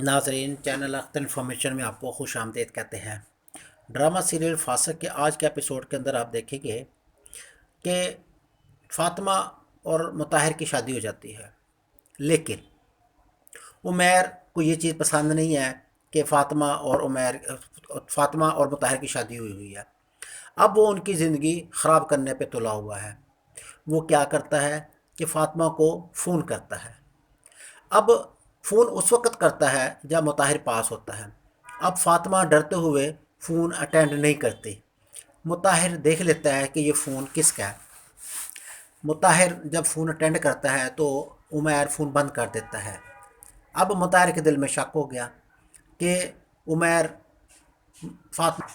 नाजरीन, channel Akhtar information में आपको खुश आमदीद कहते हैं। ड्रामा सीरियल फासक के आज के एपिसोड के अंदर आप देखेंगे कि फ़ातिमा और मुताहिर की शादी हो जाती है। लेकिन उमैर को ये चीज़ पसंद नहीं है कि फ़ातिमा और मुताहिर की शादी हुई हुई है। अब वो उनकी ज़िंदगी ख़राब करने पे तुला हुआ है। वो क्या करता है कि फ़ातिमा को फ़ोन करता है। अब फ़ोन उस वक़्त करता है जब मुताहिर पास होता है। अब फ़ातिमा डरते हुए फ़ोन अटेंड नहीं करती। मुताहिर देख लेता है कि ये फ़ोन किसका है। मुताहिर जब फ़ोन अटेंड करता है तो उमैर फ़ोन बंद कर देता है। अब मुताहिर के दिल में शक हो गया कि उमैर फ़ातिमा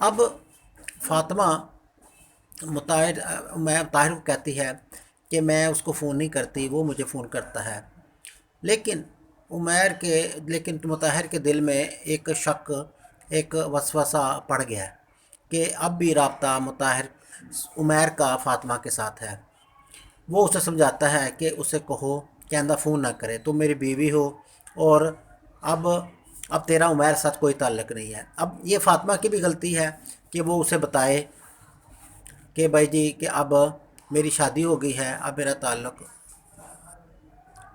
अब फ़ातिमा मुताहिर को कहती है कि मैं उसको फ़ोन नहीं करती, वो मुझे फ़ोन करता है। लेकिन लेकिन मुताहिर के दिल में एक शक, एक वसवसा पड़ गया कि अब भी राब्ता मुताहिर उमैर का फ़ातिमा के साथ है। वो उसे समझाता है कि उसे कहो कि आइंदा फ़ोन ना करे, तुम मेरी बीवी हो और अब अब तेरा उमैर साथ कोई ताल्लुक़ नहीं है। अब ये फ़ातिमा की भी गलती है कि वो उसे बताए कि भाई जी कि अब मेरी शादी हो गई है, अब मेरा ताल्लुक़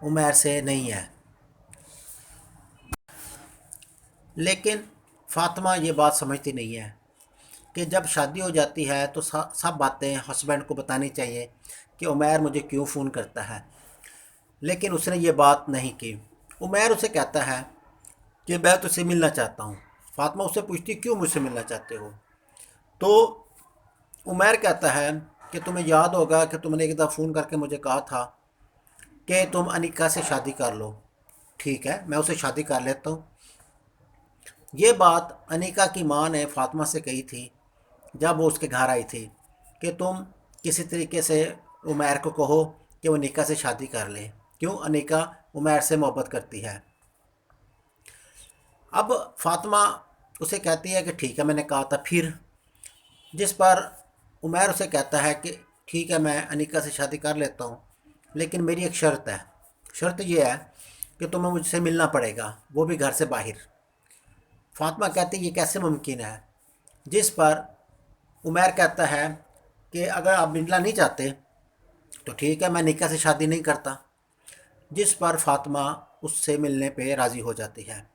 उमैर से नहीं है। लेकिन फ़ातिमा ये बात समझती नहीं है कि जब शादी हो जाती है तो सब बातें हस्बैंड को बतानी चाहिए कि उमैर मुझे क्यों फ़ोन करता है। लेकिन उसने ये बात नहीं की। उमैर उसे कहता है कि मैं तुझसे मिलना चाहता हूँ। फ़ातिमा उससे पूछती क्यों मुझसे मिलना चाहते हो। तो उमैर कहता है कि तुम्हें याद होगा कि तुमने एक दफ़ा फ़ोन करके मुझे कहा था कि तुम अनिका से शादी कर लो। ठीक है, मैं उसे शादी कर लेता हूँ। ये बात अनीका की माँ ने फ़ातिमा से कही थी जब वो उसके घर आई थी कि तुम किसी तरीके से उमैर को कहो कि वो निका से शादी कर ले। क्यों, अनीका उमैर से मोहब्बत करती है। अब फ़ातिमा उसे कहती है कि ठीक है, मैंने कहा था। फिर जिस पर उमैर उसे कहता है कि ठीक है, मैं अनीका से शादी कर लेता हूँ, लेकिन मेरी एक शर्त है। शर्त ये है कि तुम्हें मुझसे मिलना पड़ेगा, वो भी घर से बाहर। फ़ातिमा कहती ये कैसे मुमकिन है। जिस पर उमैर कहता है कि अगर आप मिलना नहीं चाहते तो ठीक है, मैं निका से शादी नहीं करता। जिस पर फ़ातिमा उससे मिलने पे राज़ी हो जाती है,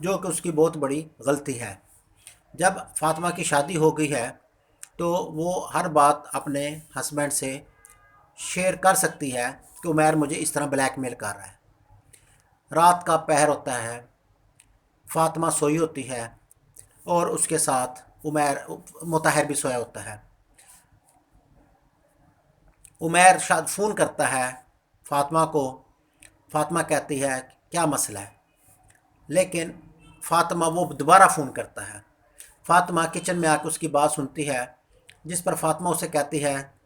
जो कि उसकी बहुत बड़ी गलती है। जब फ़ातिमा की शादी हो गई है तो वो हर बात अपने हस्बैंड से शेयर कर सकती है कि उमैर मुझे इस तरह ब्लैकमेल कर रहा है। रात का पहर होता है, फ़ातिमा सोई होती है और उसके साथ उमैर मुताहिर भी सोया होता है। उमैर शायद फ़ोन करता है फ़ातिमा को। फ़ातिमा कहती है क्या मसला है, लेकिन फ़ातिमा वो दोबारा फ़ोन करता है। फ़ातिमा किचन में आकर उसकी बात सुनती है, जिस पर फ़ातिमा उसे कहती है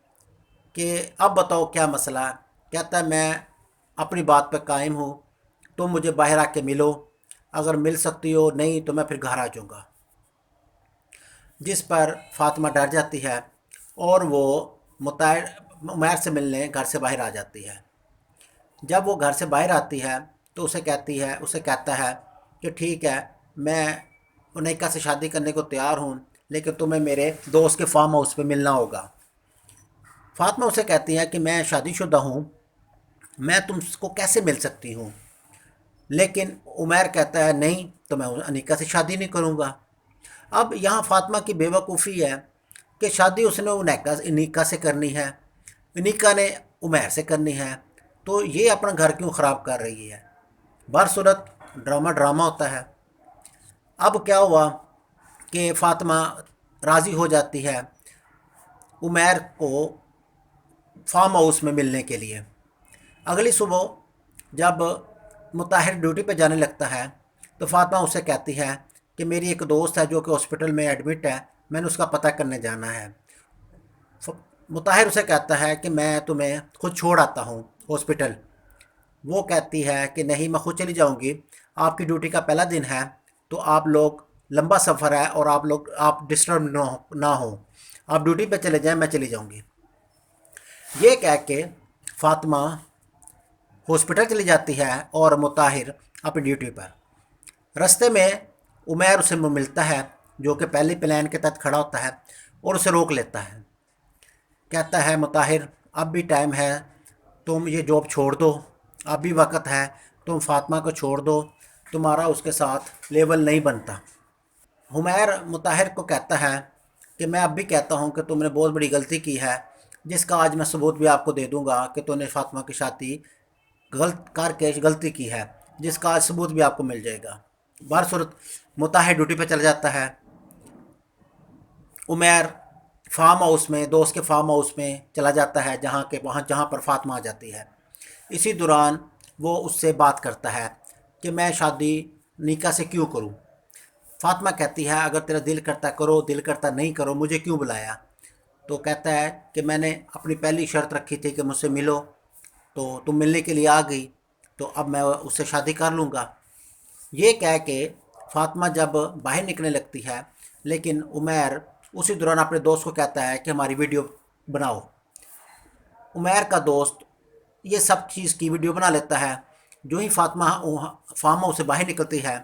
कि अब बताओ क्या मसला है। कहता है मैं अपनी बात पर कायम हूँ, तुम मुझे बाहर आके मिलो, अगर मिल सकती हो, नहीं तो मैं फिर घर आ जाऊँगा। जिस पर फ़ातिमा डर जाती है और वो मुताहिर उमैर से मिलने घर से बाहर आ जाती है। जब वो घर से बाहर आती है तो उसे कहता है कि ठीक है, मैं उनैका से शादी करने को तैयार हूँ, लेकिन तुम्हें मेरे दोस्त के फार्म हाउस पे मिलना होगा। फ़ातिमा उसे कहती है कि मैं शादीशुदा हूँ, मैं तुमको कैसे मिल सकती हूँ। लेकिन उमैर कहता है नहीं, तो मैं अनीका से शादी नहीं करूँगा। अब यहाँ फ़ातिमा की बेवकूफ़ी है कि शादी उसने अनीका से करनी है, अनीका ने उमैर से करनी है, तो ये अपना घर क्यों ख़राब कर रही है। बरसूरत ड्रामा ड्रामा होता है। अब क्या हुआ कि फ़ातिमा राज़ी हो जाती है उमैर को फार्म हाउस में मिलने के लिए। अगली सुबह जब मुताहिर ड्यूटी पे जाने लगता है तो फ़ातिमा उसे कहती है कि मेरी एक दोस्त है जो कि हॉस्पिटल में एडमिट है, मैंने उसका पता करने जाना है। मुताहिर उसे कहता है कि मैं तुम्हें खुद छोड़ आता हूँ हॉस्पिटल। वो कहती है कि नहीं, मैं खुद चली जाऊँगी, आपकी ड्यूटी का पहला दिन है, तो आप लोग लंबा सफ़र है और आप डिस्टर्ब ना हो, आप ड्यूटी पे चले जाएं, मैं चली जाऊँगी। ये कह के फ़ातिमा हॉस्पिटल चली जाती है और मुताहिर अपनी ड्यूटी पर। رستے میں عمیر اسے ملتا ہے، جو کہ پہلی پلان کے تحت کھڑا ہوتا ہے اور اسے روک لیتا ہے۔ کہتا ہے مطاہر اب بھی ٹائم ہے، تم یہ جاب چھوڑ دو، اب بھی وقت ہے، تم فاطمہ کو چھوڑ دو، تمہارا اس کے ساتھ لیول نہیں بنتا۔ حمیر مطاہر کو کہتا ہے کہ میں اب بھی کہتا ہوں کہ تم نے بہت بڑی غلطی کی ہے، جس کا آج میں ثبوت بھی آپ کو دے دوں گا کہ تم نے فاطمہ کی شادی غلط کر کے غلطی کی ہے، جس کا آج ثبوت بھی آپ کو مل جائے گا۔ بہرصورت مطاہر ڈیوٹی پہ چلا جاتا ہے۔ عمیر فارم ہاؤس میں، دوست کے فارم ہاؤس میں چلا جاتا ہے جہاں پر فاطمہ آ جاتی ہے۔ اسی دوران وہ اس سے بات کرتا ہے کہ میں شادی نکاح سے کیوں کروں۔ فاطمہ کہتی ہے اگر تیرا دل کرتا کرو، دل کرتا نہیں کرو، مجھے کیوں بلایا؟ تو کہتا ہے کہ میں نے اپنی پہلی شرط رکھی تھی کہ مجھ سے ملو، تو تم ملنے کے لیے آ گئی، تو اب میں اس سے شادی کر لوں گا۔ یہ کہہ کے فاطمہ جب باہر نکلنے لگتی ہے، لیکن عمیر اسی دوران اپنے دوست کو کہتا ہے کہ ہماری ویڈیو بناؤ۔ عمیر کا دوست یہ سب چیز کی ویڈیو بنا لیتا ہے۔ جو ہی فاطمہ فارم ہاؤس سے باہر نکلتی ہے،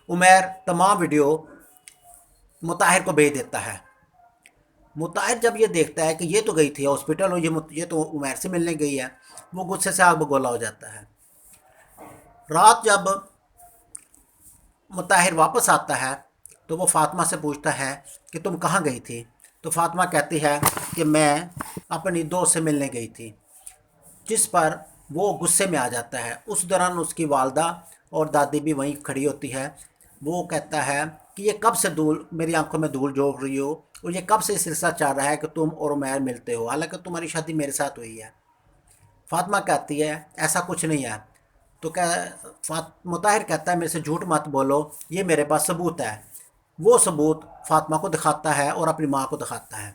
عمیر تمام ویڈیو مطاہر کو بھیج دیتا ہے۔ مطاہر جب یہ دیکھتا ہے کہ یہ تو گئی تھی ہاسپٹل اور یہ تو عمیر سے ملنے گئی ہے، وہ غصے سے آگ بگولا ہو جاتا ہے۔ رات جب مطاہر واپس آتا ہے تو وہ فاطمہ سے پوچھتا ہے کہ تم کہاں گئی تھی؟ تو فاطمہ کہتی ہے کہ میں اپنی دوست سے ملنے گئی تھی، جس پر وہ غصے میں آ جاتا ہے۔ اس دوران اس کی والدہ اور دادی بھی وہیں کھڑی ہوتی ہے۔ وہ کہتا ہے کہ یہ کب سے میری آنکھوں میں دھول جھونک رہی ہو، اور یہ کب سے سلسلہ چل رہا ہے کہ تم اور عمیر ملتے ہو، حالانکہ تمہاری شادی میرے ساتھ ہوئی ہے۔ فاطمہ کہتی ہے ایسا کچھ نہیں ہے۔ تو مطاہر کہتا ہے میرے سے جھوٹ مت بولو، یہ میرے پاس ثبوت ہے۔ وہ ثبوت فاطمہ کو دکھاتا ہے اور اپنی ماں کو دکھاتا ہے۔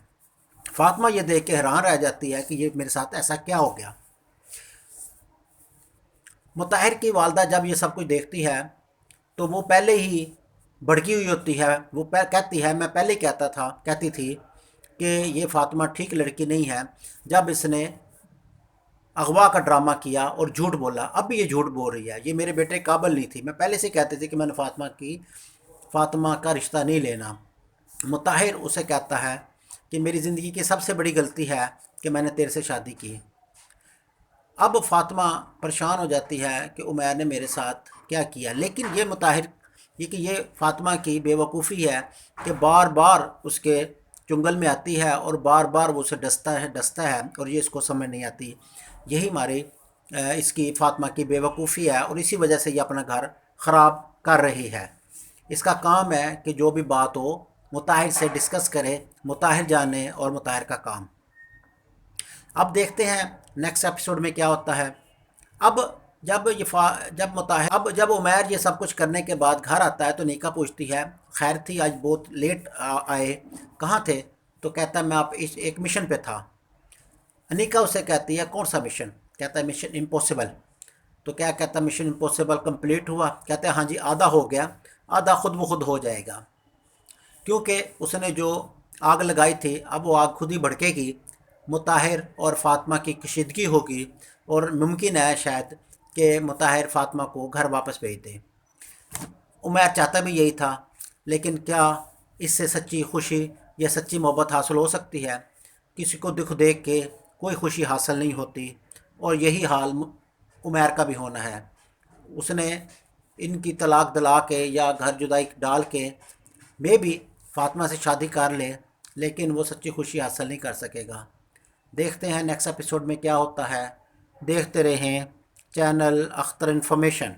فاطمہ یہ دیکھ کے حیران رہ جاتی ہے کہ یہ میرے ساتھ ایسا کیا ہو گیا۔ مطاہر کی والدہ جب یہ سب کچھ دیکھتی ہے تو وہ پہلے ہی بھڑکی ہوئی ہوتی ہے۔ وہ کہتی ہے میں پہلے کہتی تھی کہ یہ فاطمہ ٹھیک لڑکی نہیں ہے، جب اس نے اغوا کا ڈرامہ کیا اور جھوٹ بولا، اب بھی یہ جھوٹ بول رہی ہے، یہ میرے بیٹے قابل نہیں تھی، میں پہلے سے کہتے تھے کہ میں نے فاطمہ کا رشتہ نہیں لینا۔ مطاہر اسے کہتا ہے کہ میری زندگی کی سب سے بڑی غلطی ہے کہ میں نے تیرے سے شادی کی۔ اب فاطمہ پریشان ہو جاتی ہے کہ عمیر نے میرے ساتھ کیا کیا، لیکن یہ فاطمہ کی بے وقوفی ہے کہ بار بار اس کے چنگل میں آتی ہے اور بار بار وہ اسے ڈستا ہے اور یہ اس کو سمجھ نہیں آتی۔ یہی اس کی فاطمہ کی بے وقوفی ہے، اور اسی وجہ سے یہ اپنا گھر خراب کر رہی ہے۔ اس کا کام ہے کہ جو بھی بات ہو مطاہر سے ڈسکس کرے، مطاہر جانے اور مطاہر کا کام۔ اب دیکھتے ہیں نیکسٹ ایپیسوڈ میں کیا ہوتا ہے۔ اب جب عمیر یہ سب کچھ کرنے کے بعد گھر آتا ہے تو نیکا پوچھتی ہے خیر تھی آج بہت لیٹ آئے، کہاں تھے؟ تو کہتا ہے میں ایک مشن پہ تھا۔ انیکا اسے کہتی ہے کون سا مشن؟ کہتا ہے مشن امپوسیبل۔ تو کیا کہتا ہے مشن امپوسیبل کمپلیٹ ہوا؟ کہتا ہے ہاں جی آدھا ہو گیا، آدھا خود بخود ہو جائے گا، کیونکہ اس نے جو آگ لگائی تھی اب وہ آگ خود ہی بھڑکے گی، مطاہر اور فاطمہ کی کشیدگی ہوگی، اور ممکن ہے شاید کہ مطاہر فاطمہ کو گھر واپس بھیج دے۔ عمیر چاہتا بھی یہی تھا، لیکن کیا اس سے سچی خوشی یا سچی محبت حاصل ہو سکتی ہے؟ کسی کو دکھ دیکھ کے کوئی خوشی حاصل نہیں ہوتی، اور یہی حال عمیر کا بھی ہونا ہے۔ اس نے ان کی طلاق دلا کے یا گھر جدائی ڈال کے بھی فاطمہ سے شادی کر لے، لیکن وہ سچی خوشی حاصل نہیں کر سکے گا۔ دیکھتے ہیں نیکسٹ ایپیسوڈ میں کیا ہوتا ہے۔ دیکھتے رہیں چینل اختر انفارمیشن۔